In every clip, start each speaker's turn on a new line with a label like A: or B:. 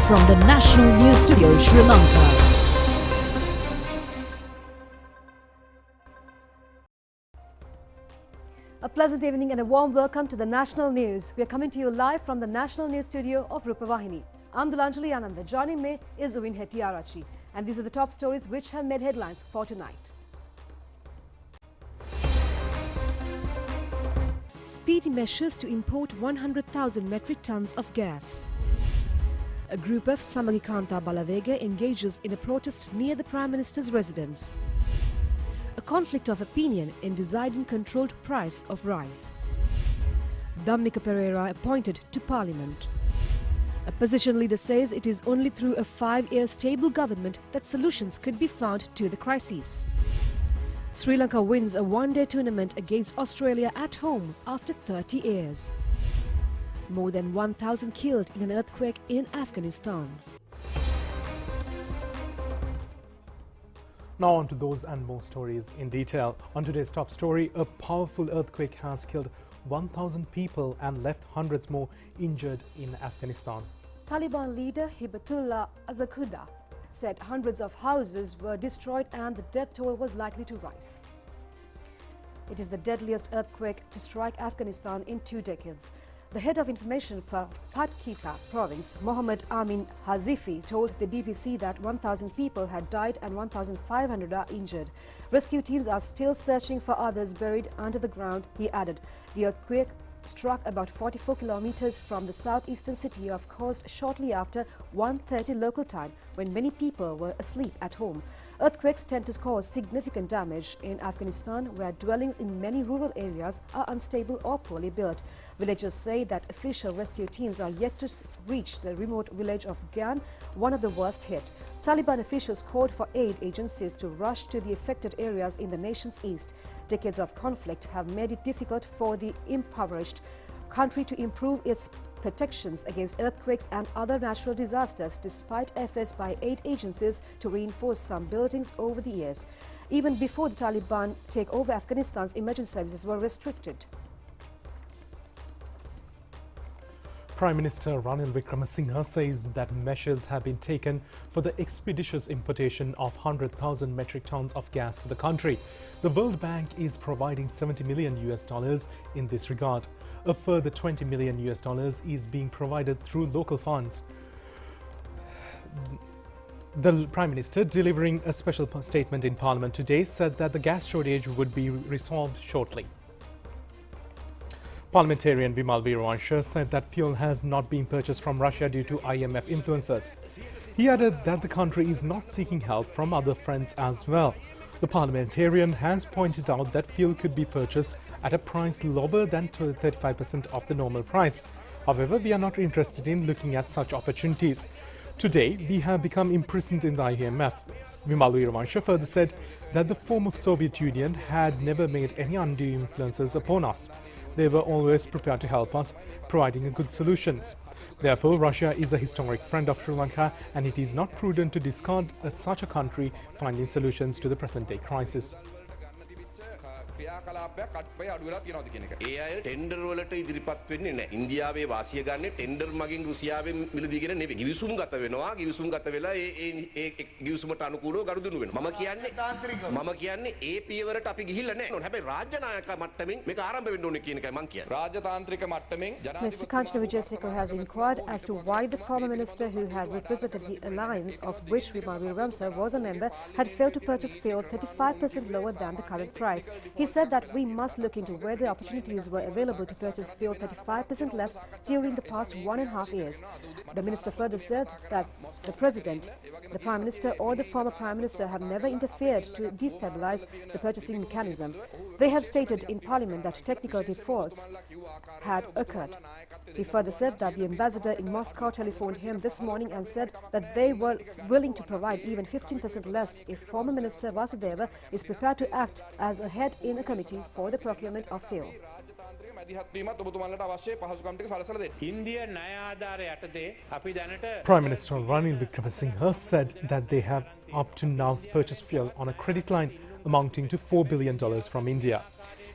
A: from the National News Studio, Sri Lanka.
B: A pleasant evening and a warm welcome to the National News. We are coming to you live from the National News Studio of Rupavahini. I'm Dulanjali Ananda. Joining me is Uvin Hettiarachi. And these are the top stories which have made headlines for tonight. Speedy measures to import 100,000 metric tons of gas. A group of Samagikanta Balavega engages in a protest near the Prime Minister's residence. A conflict of opinion in deciding controlled price of rice. Dhammika Pereira appointed to Parliament. A opposition leader says it is only through a 5-year stable government that solutions could be found to the crisis. Sri Lanka wins a one-day tournament against Australia at home after 30 years. More than 1,000 killed in an earthquake in Afghanistan.
C: Now on to those and more stories in detail. On today's top story, a powerful earthquake has killed 1,000 people and left hundreds more injured in Afghanistan.
B: Taliban leader Hibatullah Azakuda said hundreds of houses were destroyed and the death toll was likely to rise. It is the deadliest earthquake to strike Afghanistan in 2 decades. The head of information for Patkika province, Mohammed Amin Hazifi, told the BBC that 1,000 people had died and 1,500 are injured. Rescue teams are still searching for others buried under the ground, he added. The earthquake struck about 44 kilometers from the southeastern city of Khost shortly after 1:30 local time, when many people were asleep at home. Earthquakes tend to cause significant damage in Afghanistan, where dwellings in many rural areas are unstable or poorly built. Villagers say that official rescue teams are yet to reach the remote village of Gyan, one of the worst hit. Taliban officials called for aid agencies to rush to the affected areas in the nation's east. Decades of conflict have made it difficult for the impoverished country to improve its protections against earthquakes and other natural disasters, despite efforts by aid agencies to reinforce some buildings over the years. Even before the Taliban take over, Afghanistan's emergency services were restricted.
C: Prime Minister Ranil Wickremesinghe says that measures have been taken for the expeditious importation of 100,000 metric tons of gas to the country. The World Bank is providing $70 million in this regard. A further $20 million is being provided through local funds. The Prime Minister, delivering a special statement in Parliament today, said that the gas shortage would be resolved shortly. Parliamentarian Vimal Veeravansha said that fuel has not been purchased from Russia due to IMF influences. He added that the country is not seeking help from other friends as well. The parliamentarian has pointed out that fuel could be purchased at a price lower than 35% of the normal price. However, we are not interested in looking at such opportunities. Today, we have become imprisoned in the IMF. Vimal Veeravansha further said that the former Soviet Union had never made any undue influences upon us. They were always prepared to help us, providing good solutions. Therefore, Russia is a historic friend of Sri Lanka, and it is not prudent to discard such a country finding solutions to the present-day crisis.
D: ක්‍රියාකලාපයක් අත්පය අඩු වෙලා තියෙනවද කියන එක. ඒ අය tender වලට ඉදිරිපත් වෙන්නේ නැහැ. ඉන්දියාවේ වාසිය ගන්න ටෙන්ඩර් මගින් රුසියාවෙන් මිලදීගෙන නෙවෙයි. ගිවිසුම් ගත වෙනවා. ගිවිසුම් ගත වෙලා ඒ ගිවිසුමට අනුකූලව ගනුදෙනු වෙනවා. මම කියන්නේ ඒ පියවරට අපි ගිහිල්ලා නැහැ. හැබැයි රාජ්‍ය නායක මට්ටමින් මේක ආරම්භ වෙන්න ඕනේ කියන එකයි මම කියන්නේ. රාජතාන්ත්‍රික මට්ටමින්
B: Mr. Kanchana Vijayasekara has inquired as to why the former minister who had represented the alliance of which Vimal Veeravansha was a member had failed to purchase fuel 35% lower than the current price. He said that we must look into whether opportunities were available to purchase fuel 35% less during the past 1.5 years. The minister further said that the president, the prime minister or the former prime minister have never interfered to destabilize the purchasing mechanism. They have stated in parliament that technical defaults had occurred. He further said that the ambassador in Moscow telephoned him this morning and said that they were willing to provide even 15% less if former minister Vasudeva is prepared to act as a head in a committee for the procurement of fuel.
C: Prime Minister Ranil Wickremesinghe said that they have up to now purchased fuel on a credit line amounting to $4 billion from India.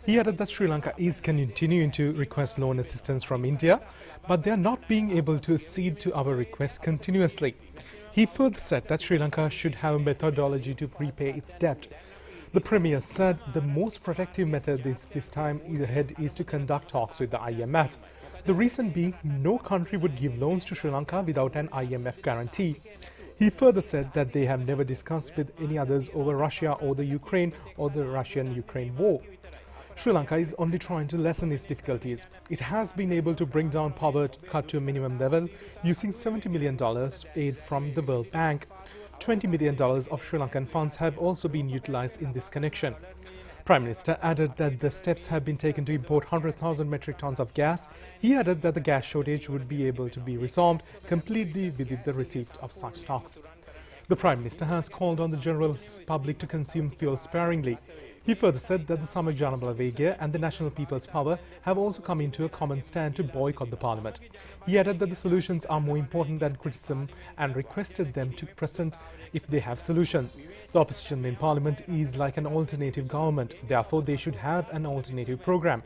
C: He added that Sri Lanka is continuing to request loan assistance from India, but they are not being able to accede to our requests continuously. He further said that Sri Lanka should have a methodology to repay its debt. The Premier said the most protective method this time ahead is to conduct talks with the IMF. The reason being, no country would give loans to Sri Lanka without an IMF guarantee. He further said that they have never discussed with any others over Russia or the Ukraine or the Russian-Ukraine war. Sri Lanka is only trying to lessen its difficulties. It has been able to bring down poverty cut to a minimum level using $70 million aid from the World Bank. $20 million of Sri Lankan funds have also been utilized in this connection. Prime Minister added that the steps have been taken to import 100,000 metric tons of gas. He added that the gas shortage would be able to be resolved completely with the receipt of such stocks. The Prime Minister has called on the general public to consume fuel sparingly. He further said that the Samaj Jana Bala Vegaya and the National People's Power have also come into a common stand to boycott the parliament. He added that the solutions are more important than criticism and requested them to present if they have solutions. The opposition in parliament is like an alternative government, therefore they should have an alternative program.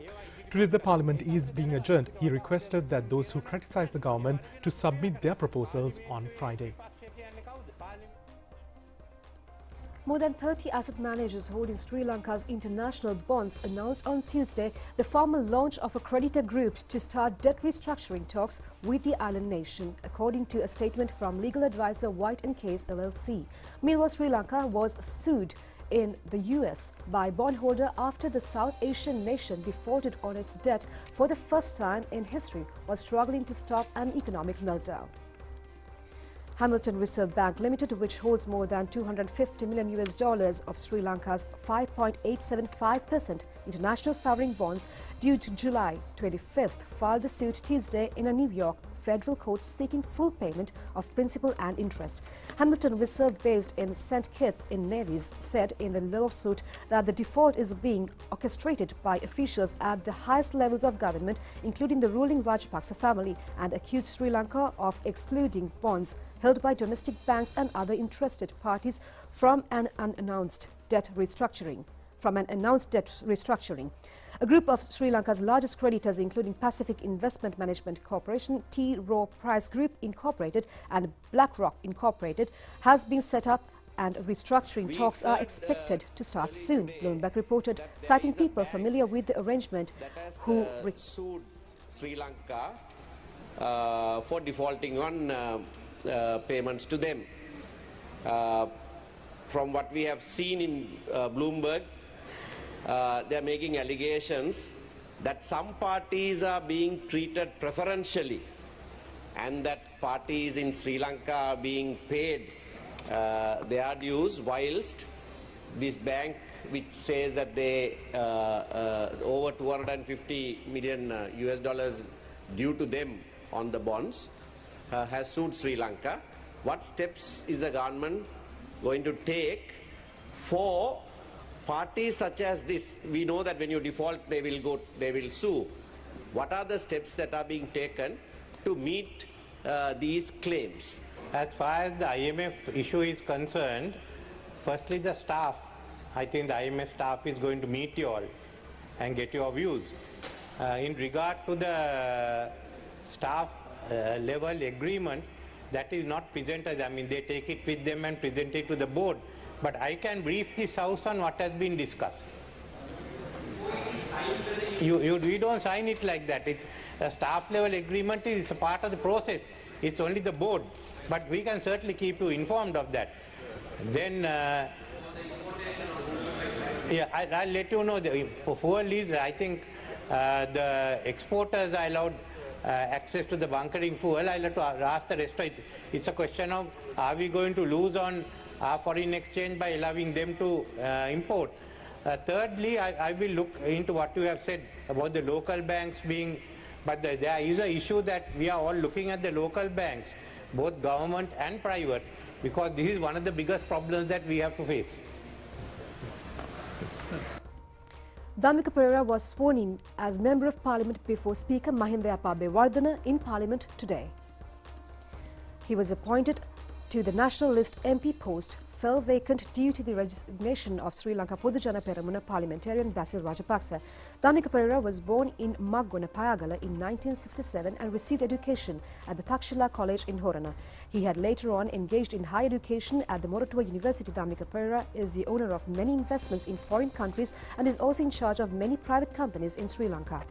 C: Today the parliament is being adjourned. He requested that those who criticize the government to submit their proposals on Friday.
B: More than 30 asset managers holding Sri Lanka's international bonds announced on Tuesday the formal launch of a creditor group to start debt restructuring talks with the island nation, according to a statement from legal advisor White & Case LLC. Meanwhile, Sri Lanka was sued in the US by bondholder after the South Asian nation defaulted on its debt for the first time in history while struggling to stop an economic meltdown. Hamilton Reserve Bank Limited, which holds more than $250 million of Sri Lanka's 5.875% international sovereign bonds due to July 25th, filed the suit Tuesday in a New York federal court seeking full payment of principal and interest. Hamilton Reserve, based in St. Kitts in Nevis, said in the lawsuit that the default is being orchestrated by officials at the highest levels of government, including the ruling Rajapaksa family, and accused Sri Lanka of excluding bonds held by domestic banks and other interested parties from an announced debt restructuring. A group of Sri Lanka's largest creditors, including Pacific Investment Management Corporation, T. Rowe Price Group Incorporated and BlackRock Incorporated, has been set up, and restructuring talks are expected to start soon, Bloomberg reported, citing people familiar with the arrangement who
D: sued Sri Lanka for defaulting on payments to them. From what we have seen in Bloomberg, they are making allegations that some parties are being treated preferentially and that parties in Sri Lanka are being paid their dues, whilst this bank, which says that they over $250 million US due to them on the bonds, has sued Sri Lanka. What steps is the government going to take for parties such as this? We know that when you default, they will sue. What are the steps that are being taken to meet these claims?
E: As far as the IMF issue is concerned, firstly the staff, I think the IMF staff is going to meet you all and get your views. In regard to the staff level agreement, that is not presented. I mean, they take it with them and present it to the board. But I can brief this House on what has been discussed. We don't sign it like that. It's a staff level agreement is a part of the process. It's only the board. But we can certainly keep you informed of that. Then, I'll let you know. For fuel lease, I think the exporters are allowed access to the bunkering fuel. I'll have to ask the rest. It's a question of, are we going to lose on our foreign exchange by allowing them to import? Thirdly, I will look into what you have said about the local banks being, but there is an issue that we are all looking at the local banks, both government and private, because this is one of the biggest problems that we have to face.
B: Dhammika Perera was sworn in as Member of Parliament before Speaker Mahinda Abeyewardena in Parliament today. He was appointed to the National List MP post fell vacant due to the resignation of Sri Lanka Podujana Peramuna parliamentarian Basil Rajapaksa. Dhammika Perera was born in Maggona Payagala in 1967 and received education at the Takshila College in Horana. He had later on engaged in higher education at the Moratuwa University. Dhammika Perera is the owner of many investments in foreign countries and is also in charge of many private companies in Sri Lanka.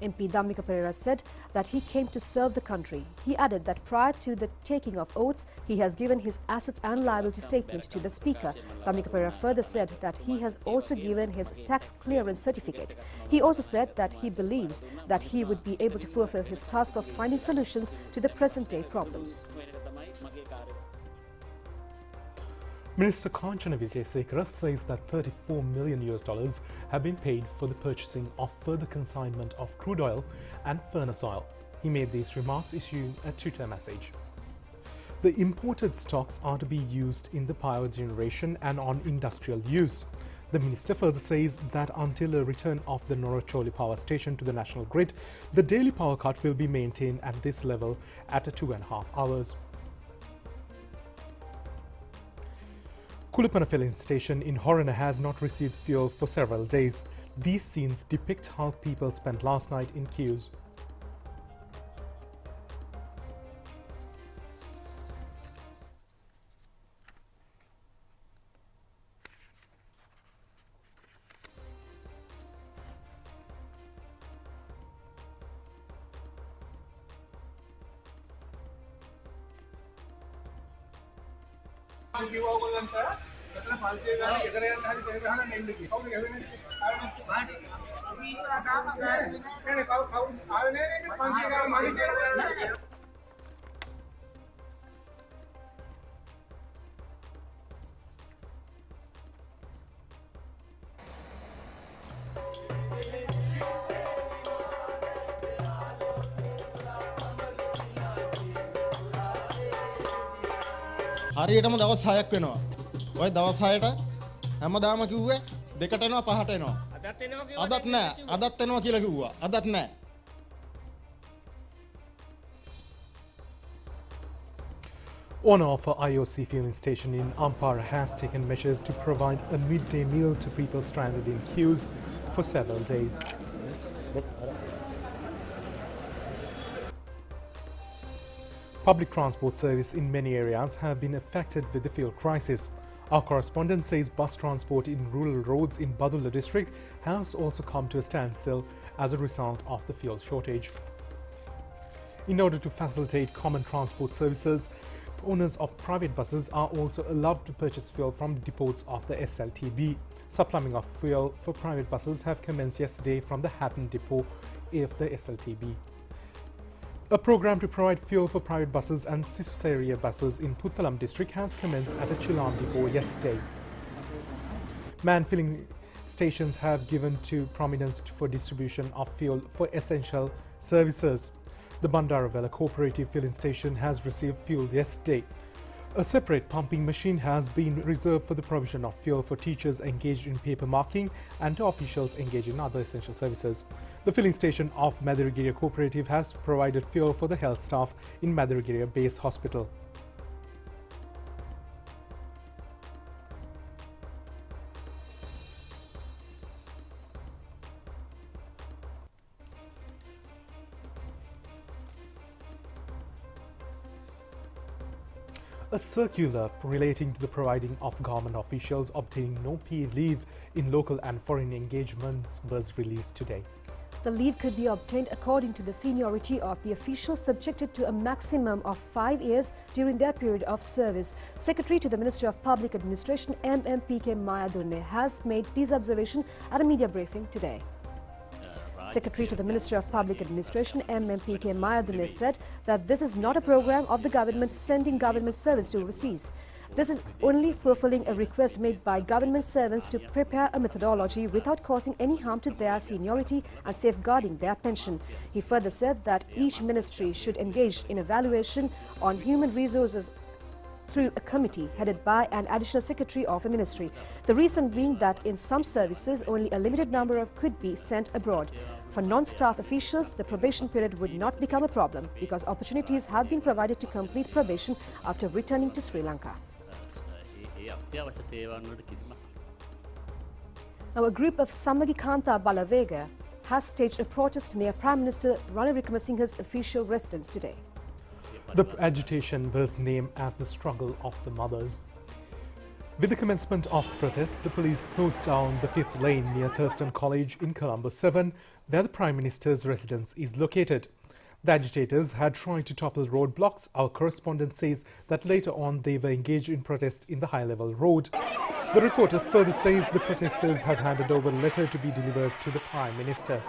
B: MP Dhammika Perera said that he came to serve the country. He added that prior to the taking of oaths, he has given his assets and liability statement to the Speaker. Dhammika Perera further said that he has also given his tax clearance certificate. He also said that he believes that he would be able to fulfill his task of finding solutions to the present-day problems.
C: Minister Kanchana Wijesekara says that $34 million have been paid for the purchasing of further consignment of crude oil and furnace oil. He made these remarks issuing a Twitter message. The imported stocks are to be used in the power generation and on industrial use. The minister further says that until a return of the Noracholi power station to the national grid, the daily power cut will be maintained at this level at 2.5 hours. Kulapana filling station in Horana has not received fuel for several days. These scenes depict how people spent last night in queues.
F: හරියටම දවස් 6ක් වෙනවා. ඔය දවස් 6ට හැමදාම කිව්වේ දෙකට එනවා පහට එනවා. අදත් නෑ. අදත් එනවා කියලා කිව්වා. අදත් නෑ.
C: Owner of an IOC fueling station in Ampara has taken measures to provide a midday meal to people stranded in queues for several days. Public transport service in many areas have been affected with the fuel crisis. Our correspondent says bus transport in rural roads in Badulla district has also come to a standstill as a result of the fuel shortage. In order to facilitate common transport services, owners of private buses are also allowed to purchase fuel from depots of the SLTB. Supplying of fuel for private buses have commenced yesterday from the Hatton depot of the SLTB. A program to provide fuel for private buses and Sisusaria buses in Puttalam district has commenced at the Chilam depot yesterday. Man filling stations have given to prominence for distribution of fuel for essential services. The Bandaravela Cooperative Filling Station has received fuel yesterday. A separate pumping machine has been reserved for the provision of fuel for teachers engaged in paper marking and to officials engaged in other essential services. The filling station of Madaragiri Cooperative has provided fuel for the health staff in Madaragiri Base Hospital. A circular relating to the providing of government officials obtaining no paid leave in local and foreign engagements was released today.
B: The leave could be obtained according to the seniority of the officials, subjected to a maximum of 5 years during their period of service. Secretary to the Ministry of Public Administration MMPK Maya Durne has made these observations at a media briefing today. Secretary to the Ministry of Public Administration MMPK Maya Durne said that this is not a program of the government sending government servants to overseas. This is only fulfilling a request made by government servants to prepare a methodology without causing any harm to their seniority and safeguarding their pension. He further said that each ministry should engage in evaluation on human resources through a committee headed by an additional secretary of a ministry. The reason being that in some services only a limited number of could be sent abroad. For non-staff officials, the probation period would not become a problem because opportunities have been provided to complete probation after returning to Sri Lanka. Now, a group of Samagikanta Balavega has staged a protest near Prime Minister Ranil Wickremesinghe's official residence today.
C: The agitation was named as the Struggle of the Mothers. With the commencement of the protest, the police closed down the 5th lane near Thurston College in Colombo 7, where the Prime Minister's residence is located. The agitators had tried to topple roadblocks. Our correspondent says that later on they were engaged in protest in the high-level road. The reporter further says the protesters have handed over a letter to be delivered to the Prime Minister.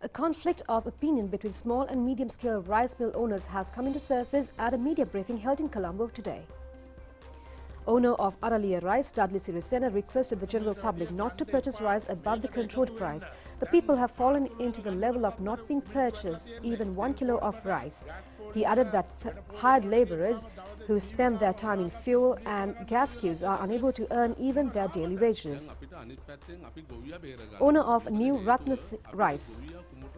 B: A conflict of opinion between small and medium-scale rice mill owners has come into surface at a media briefing held in Colombo today. Owner of Aralia Rice, Dudley Sirisena, requested the general public not to purchase rice above the controlled price. The people have fallen into the level of not being purchased even 1 kilo of rice. He added that hired labourers who spend their time in fuel and gas queues are unable to earn even their daily wages. Owner of New Ratnas Rice,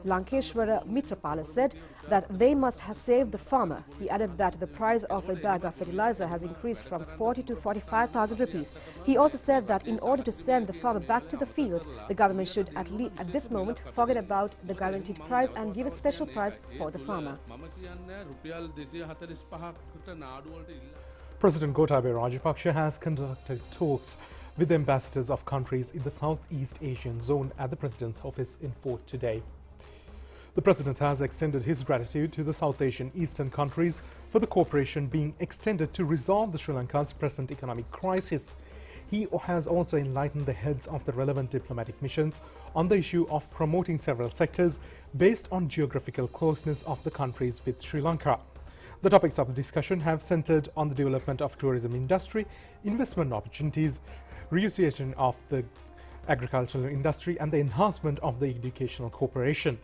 B: Lankeshwara Mitrapala, said that they must have saved the farmer. He added that the price of a bag of fertilizer has increased from 40 to 45,000 rupees. He also said that in order to send the farmer back to the field, the government should at this moment forget about the guaranteed price and give a special price for the farmer.
C: President Gotabaya Rajapaksa has conducted talks with the ambassadors of countries in the Southeast Asian zone at the President's office in Fort today. The President has extended his gratitude to the South Asian Eastern countries for the cooperation being extended to resolve the Sri Lanka's present economic crisis. He has also enlightened the heads of the relevant diplomatic missions on the issue of promoting several sectors based on geographical closeness of the countries with Sri Lanka. The topics of the discussion have centered on the development of tourism industry, investment opportunities, reusation of the agricultural industry and the enhancement of the educational cooperation.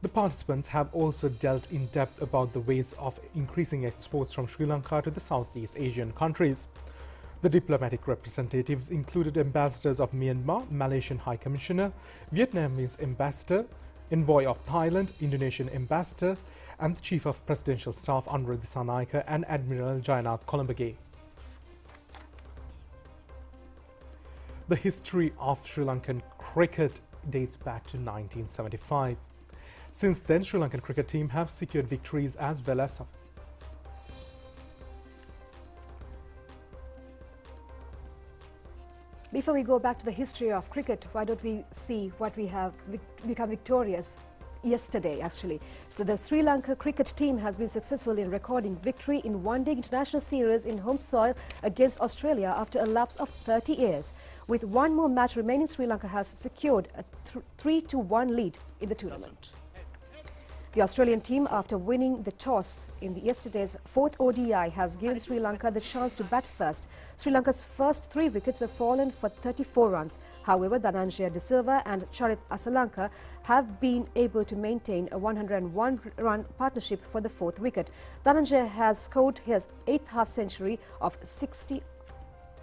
C: The participants have also dealt in depth about the ways of increasing exports from Sri Lanka to the Southeast Asian countries. The diplomatic representatives included ambassadors of Myanmar, Malaysian High Commissioner, Vietnamese Ambassador, Envoy of Thailand, Indonesian Ambassador, and the Chief of Presidential Staff Anura Dissanayake and Admiral Jayanath Columbage. The history of Sri Lankan cricket dates back to 1975. Since then, Sri Lankan cricket team have secured victories as well as
B: Before we go back to the history of cricket, why don't we see what we have become victorious yesterday, actually. So the Sri Lanka cricket team has been successful in recording victory in one-day international series in home soil against Australia after a lapse of 30 years. With one more match remaining, Sri Lanka has secured a 3-1 lead in the tournament. The Australian team, after winning the toss in yesterday's 4th ODI, has given Sri Lanka the chance to bat first. Sri Lanka's first 3 wickets were fallen for 34 runs. However, Dhananjaya De Silva and Charit Asalanka have been able to maintain a 101-run partnership for the 4th wicket. Dhananjaya has scored his 8th half-century of 60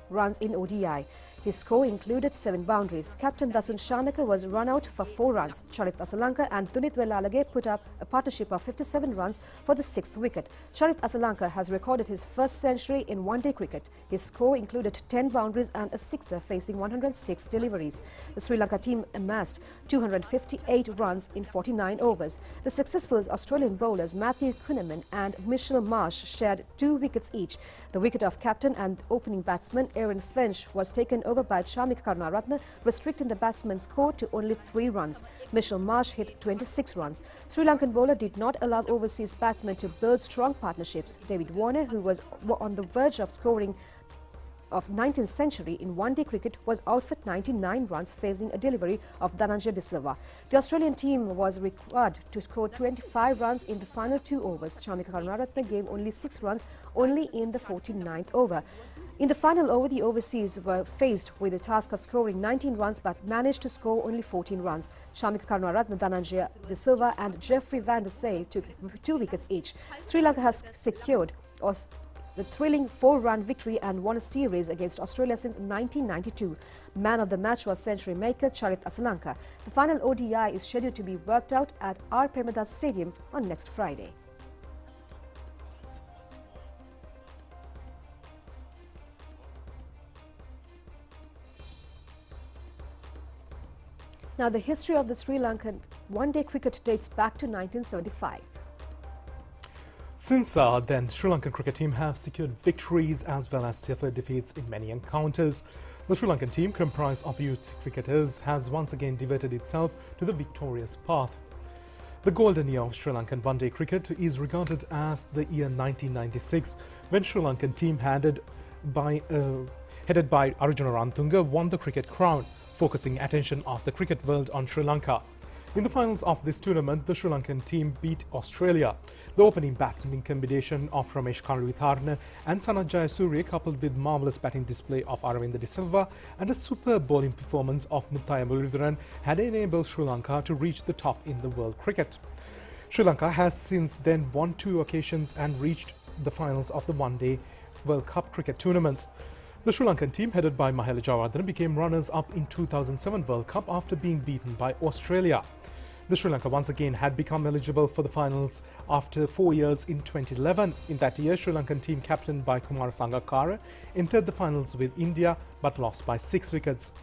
B: runs in ODI. His score included 7 boundaries. Captain Dasun Shanaka was run out for 4 runs. Charit Asalanka and Tunit Welalage put up a partnership of 57 runs for the 6th wicket. Charit Asalanka has recorded his first century in one-day cricket. His score included 10 boundaries and a sixer, facing 106 deliveries. The Sri Lanka team amassed 258 runs in 49 overs. The successful Australian bowlers Matthew Kuhneman and Mitchell Marsh shared 2 wickets each. The wicket of captain and opening batsman Aaron Finch was taken over by Shamik Karunaratne, restricting the batsman's score to only 3 runs. Mitchell Marsh hit 26 runs. Sri Lankan bowler did not allow overseas batsmen to build strong partnerships. David Warner, who was on the verge of scoring of 19th century in one-day cricket was out for 99 runs facing a delivery of Dhananjaya De Silva. The Australian team was required to score 25 runs in the final 2 overs. Shamika Karunaratne gave only 6 runs only in the 49th over. In the final over, the overseas were faced with the task of scoring 19 runs but managed to score only 14 runs. Shamika Karunaratne, Dhananjaya De Silva and Jeffrey van der Sey took 2 wickets each. Sri Lanka has secured the thrilling 4-run victory and won a series against Australia since 1992. Man of the match was century maker Charit Asalanka. The final ODI is scheduled to be worked out at R. Premadas Stadium on next Friday. Now, the history of the Sri Lankan one-day cricket dates back to 1975.
C: Since then, Sri Lankan cricket team have secured victories as well as suffered defeats in many encounters. The Sri Lankan team, comprised of youth cricketers, has once again devoted itself to the victorious path. The golden year of Sri Lankan one-day cricket is regarded as the year 1996, when Sri Lankan team headed by Arjuna Rantunga won the cricket crown, focusing attention of the cricket world on Sri Lanka. In the finals of this tournament, the Sri Lankan team beat Australia. The opening batsman combination of Ramesh Karuwitharna and Sanath Jayasuriya, coupled with marvellous batting display of Aravinda De Silva and a superb bowling performance of Muthaiya Muralidharan, had enabled Sri Lanka to reach the top in the world cricket. Sri Lanka has since then won 2 occasions and reached the finals of the one-day World Cup cricket tournaments. The Sri Lankan team, headed by Mahela Jayawardene, became runners-up in 2007 World Cup after being beaten by Australia. The Sri Lanka once again had become eligible for the finals after 4 years in 2011. In that year, Sri Lankan team captained by Kumara Sangakkara entered the finals with India but lost by 6 wickets.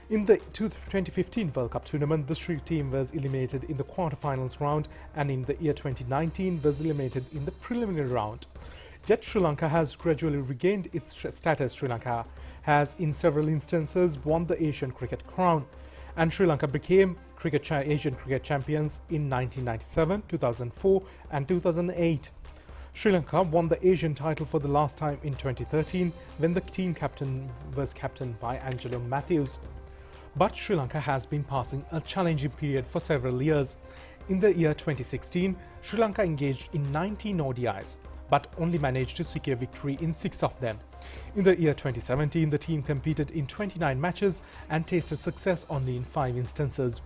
C: In the 2015 World Cup tournament, the Sri team was eliminated in the quarter-finals round, and in the year 2019 was eliminated in the preliminary round. Yet Sri Lanka has gradually regained its status. Sri Lanka has in several instances won the Asian cricket crown, and Sri Lanka became Asian cricket champions in 1997, 2004 and 2008. Sri Lanka won the Asian title for the last time in 2013 when the team captain was captained by Angelo Matthews. But Sri Lanka has been passing a challenging period for several years. In the year 2016, Sri Lanka engaged in 19 ODIs, but only managed to secure victory in 6 of them. In the year 2017, the team competed in 29 matches and tasted success only in 5 instances.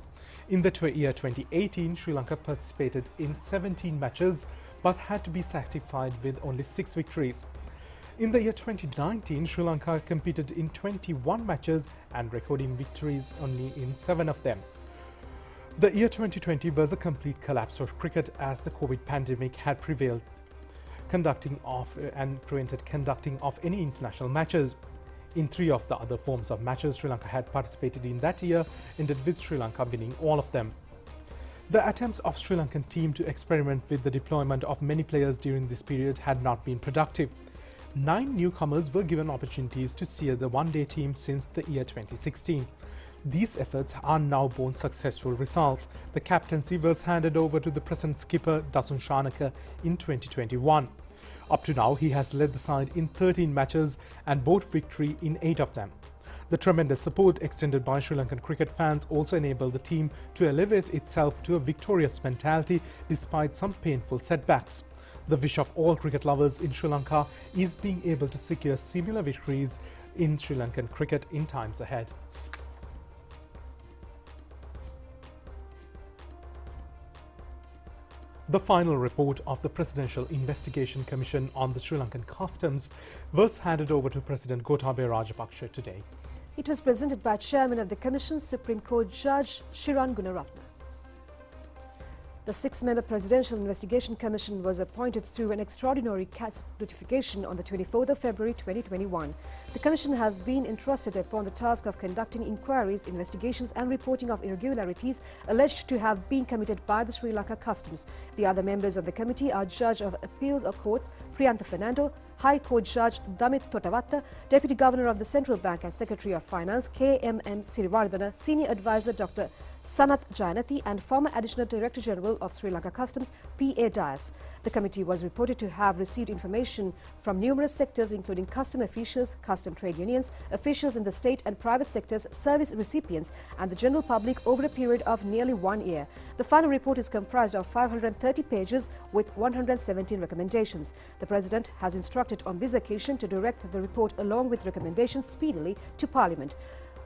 C: In the year 2018, Sri Lanka participated in 17 matches but had to be satisfied with only 6 victories. In the year 2019, Sri Lanka competed in 21 matches and recording victories only in 7 of them. The year 2020 was a complete collapse of cricket as the COVID pandemic had prevailed, prevented conducting of any international matches. In 3 of the other forms of matches Sri Lanka had participated in that year ended with Sri Lanka winning all of them. The attempts of Sri Lankan team to experiment with the deployment of many players during this period had not been productive. 9 newcomers were given opportunities to steer the one-day team since the year 2016. These efforts are now borne successful results. The captaincy was handed over to the present skipper Dasun Shanaka in 2021. Up to now, he has led the side in 13 matches and brought victory in 8 of them. The tremendous support extended by Sri Lankan cricket fans also enabled the team to elevate itself to a victorious mentality despite some painful setbacks. The wish of all cricket lovers in Sri Lanka is being able to secure similar victories in Sri Lankan cricket in times ahead. The final report of the Presidential Investigation Commission on the Sri Lankan customs was handed over to President Gotabaya Rajapaksa today.
B: It was presented by Chairman of the Commission, Supreme Court Judge Shiran Gunaratne. The 6-member Presidential Investigation Commission was appointed through an extraordinary case notification on the 24th of February 2021. The Commission has been entrusted upon the task of conducting inquiries, investigations and reporting of irregularities alleged to have been committed by the Sri Lanka Customs. The other members of the committee are Judge of Appeals or Courts Priyantha Fernando, High Court Judge Damit Thotavatta, Deputy Governor of the Central Bank and Secretary of Finance KMM Sirivardhana, Senior Advisor Dr. Sanat Jayanati and former Additional Director General of Sri Lanka Customs P.A. Dias. The committee was reported to have received information from numerous sectors including custom officials, custom trade unions, officials in the state and private sectors, service recipients and the general public over a period of nearly 1 year. The final report is comprised of 530 pages with 117 recommendations. The President has instructed on this occasion to direct the report along with recommendations speedily to Parliament.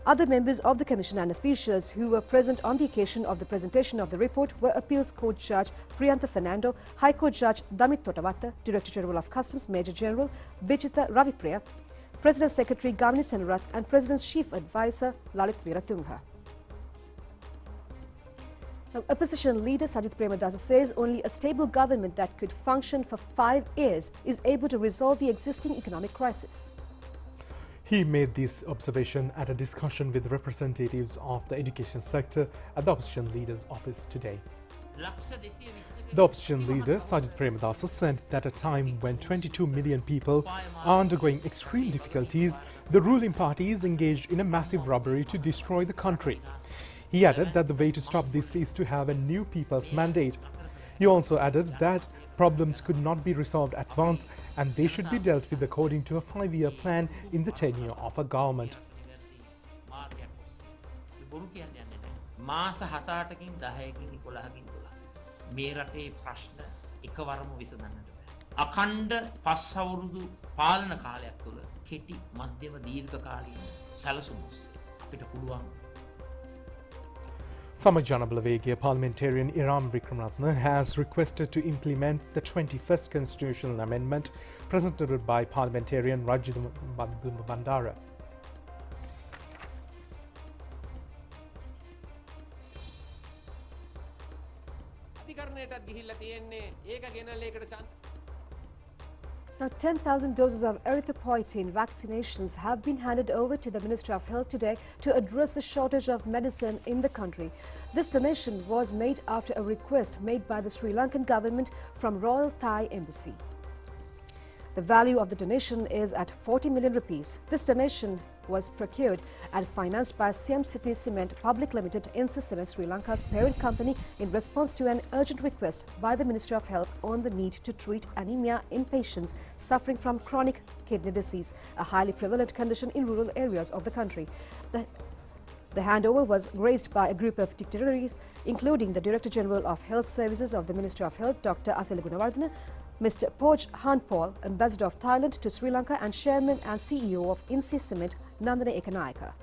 B: Other members of the Commission and officials who were present on the occasion of the presentation of the report were Appeals Court Judge Priyantha Fernando, High Court Judge Damit Totavatta, Director General of Customs Major General Vichita Ravipriya, President's Secretary Gamini Senarath and President's Chief Advisor Lalit Veeratunga. Now, opposition leader Sajith Premadasa says only a stable government that could function for 5 years is able to resolve the existing economic crisis.
C: He made this observation at a discussion with representatives of the education sector at the opposition leader's office today. The opposition leader, Sajith Premadasa, said that at a time when 22 million people are undergoing extreme difficulties, the ruling party is engaged in a massive robbery to destroy the country. He added that the way to stop this is to have a new people's mandate. He also added that problems could not be resolved at once and they should be dealt with according to a 5-year plan in the tenure of a government.
G: මාස 7-8කින් 10කින් 11කින් 12 මේ රටේ ප්‍රශ්න එකවරම විසඳන්නට බෑ. අඛණ්ඩ 5 අවුරුදු පාලන කාලයක් තුළ කෙටි මධ්‍යම දීර්ඝ කාලීන සැලසුම් ඔස්සේ අපිට පුළුවන්.
C: Samajana Balavegia parliamentarian Iram Vikramratne has requested to implement the 21st constitutional amendment presented by parliamentarian Rajit Bandara.
B: Now, 10,000 doses of erythropoietin vaccinations have been handed over to the Ministry of Health today to address the shortage of medicine in the country. This donation was made after a request made by the Sri Lankan government from Royal Thai Embassy. The value of the donation is at 40 million rupees. This donation was procured and financed by Siam City Cement Public Limited, NC Cement Sri Lanka's parent company, in response to an urgent request by the Ministry of Health on the need to treat anemia in patients suffering from chronic kidney disease, a highly prevalent condition in rural areas of the country. The handover was graced by a group of dignitaries, including the Director General of Health Services of the Ministry of Health, Dr. Aseli Gunawardena, Mr. Poj Hanpol, Ambassador of Thailand to Sri Lanka and Chairman and CEO of NC Cement, Nandana Ekanayaka.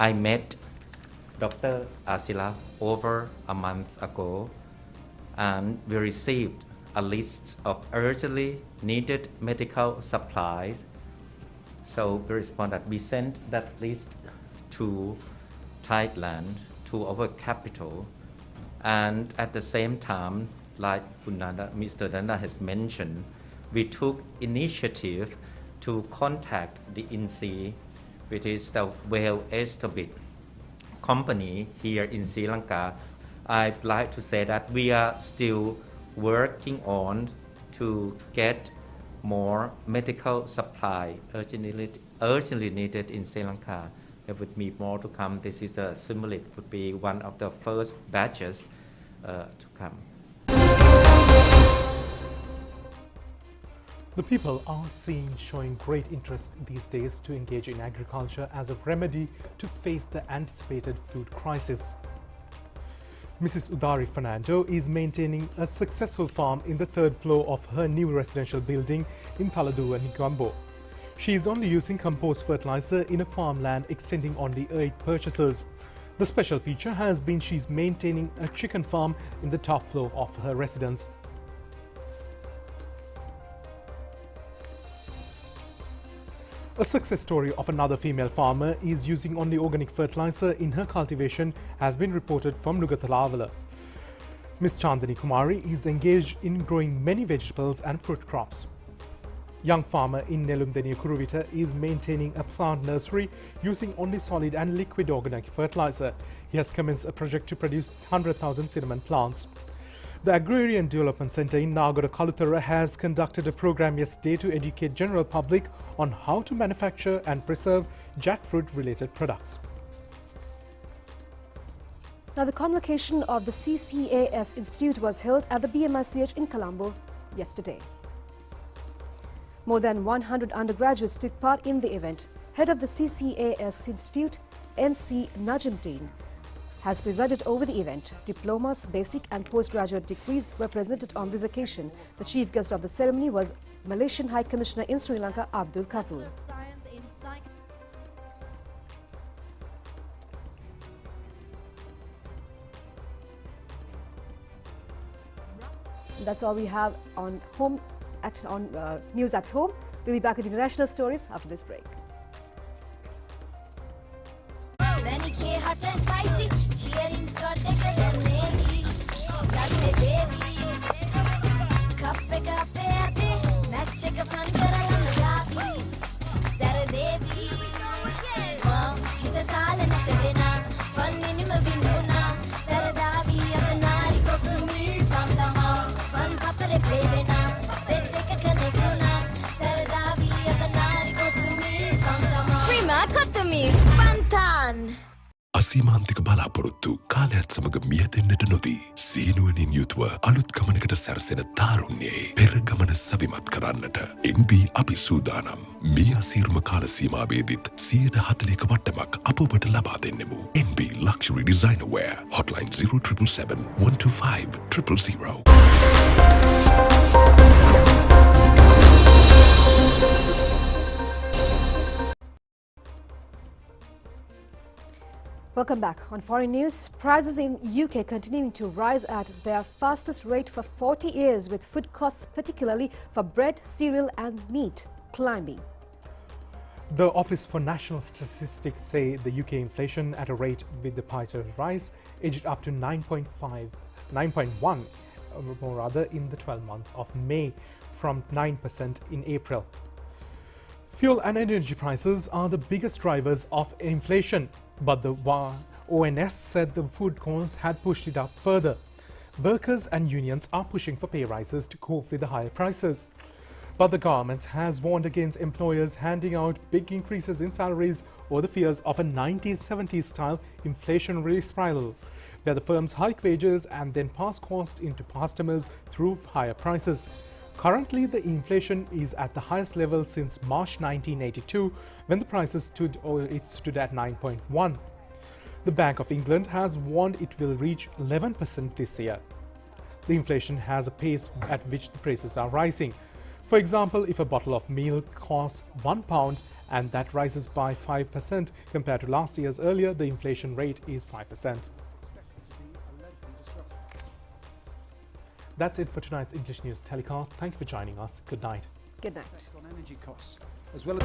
H: I met Dr. Asila over a month ago and we received a list of urgently needed medical supplies. So we responded, we sent that list to Thailand, to our capital, and at the same time, like Mr. Nanda has mentioned, we took initiative to contact the INSEE, which is the well-established company here in Sri Lanka. I'd like to say that we are still working on to get more medical supply urgently needed in Sri Lanka. There would be more to come. This is the stimulus would be one of the first batches to come.
C: The people are seen showing great interest these days to engage in agriculture as a remedy to face the anticipated food crisis. Mrs. Udari Fernando is maintaining a successful farm in the 3rd floor of her new residential building in Taladua, Nigambo. She is only using compost fertilizer in a farmland extending only 8 purchases. The special feature has been she's maintaining a chicken farm in the top floor of her residence. A success story of another female farmer is using only organic fertilizer in her cultivation has been reported from Nugatalavala. Ms. Chandani Kumari is engaged in growing many vegetables and fruit crops. Young farmer in Nelumdeniya Kuruvita is maintaining a plant nursery using only solid and liquid organic fertilizer. He has commenced a project to produce 100,000 cinnamon plants. The Agrarian Development Centre in Nagara Kalutara has conducted a program yesterday to educate general public on how to manufacture and preserve jackfruit-related products.
B: Now, the convocation of the CCAS Institute was held at the BMICH in Colombo yesterday. More than 100 undergraduates took part in the event. Head of the CCAS Institute, NC Najimdeen, has presided over the event. Diplomas, basic and postgraduate degrees were presented on this occasion. The chief guest of the ceremony was Malaysian High Commissioner in Sri Lanka, Abdul Kafur. That's all we have on News at Home. We'll be back with international stories after this break.
I: අසීමාන්තික බලාපොරොත්තු කාලයත් සමග මියදෙන්නට නොදී සීනුවනින් යුතුව අලුත් ගමනකට සැරසෙන තාරුණ්‍යයේ පෙර ගමන සවිමත් කරන්නට NB අපි සූදානම්. මේ අසීරුම කාල සීමාවේදීත් 140ක වට්ටමක් අප ඔබට ලබා දෙන්නෙමු. NB Luxury Designer Wear Hotline 0777 125 000.
B: Welcome back. On foreign news, prices in UK continuing to rise at their fastest rate for 40 years, with food costs, particularly for bread, cereal and meat, climbing.
C: The Office for National Statistics say the UK inflation at a rate with the pie rise edged up to 9.1 more rather in the 12 months of May from 9% in April. Fuel and energy prices are the biggest drivers of inflation. But the ONS said the food costs had pushed it up further. Workers and unions are pushing for pay rises to cope with the higher prices. But the government has warned against employers handing out big increases in salaries or the fears of a 1970s style inflationary spiral, where the firms hike wages and then pass cost into customers through higher prices. Currently, the inflation is at the highest level since March 1982, when the prices stood at 9.1. The Bank of England has warned it will reach 11% this year. The inflation has a pace at which the prices are rising. For example, if a bottle of milk costs £1 and that rises by 5% compared to last year's earlier, the inflation rate is 5%. That's it for tonight's English News telecast. Thank you for joining us. Good night.
B: Good night.
J: On energy costs, as well as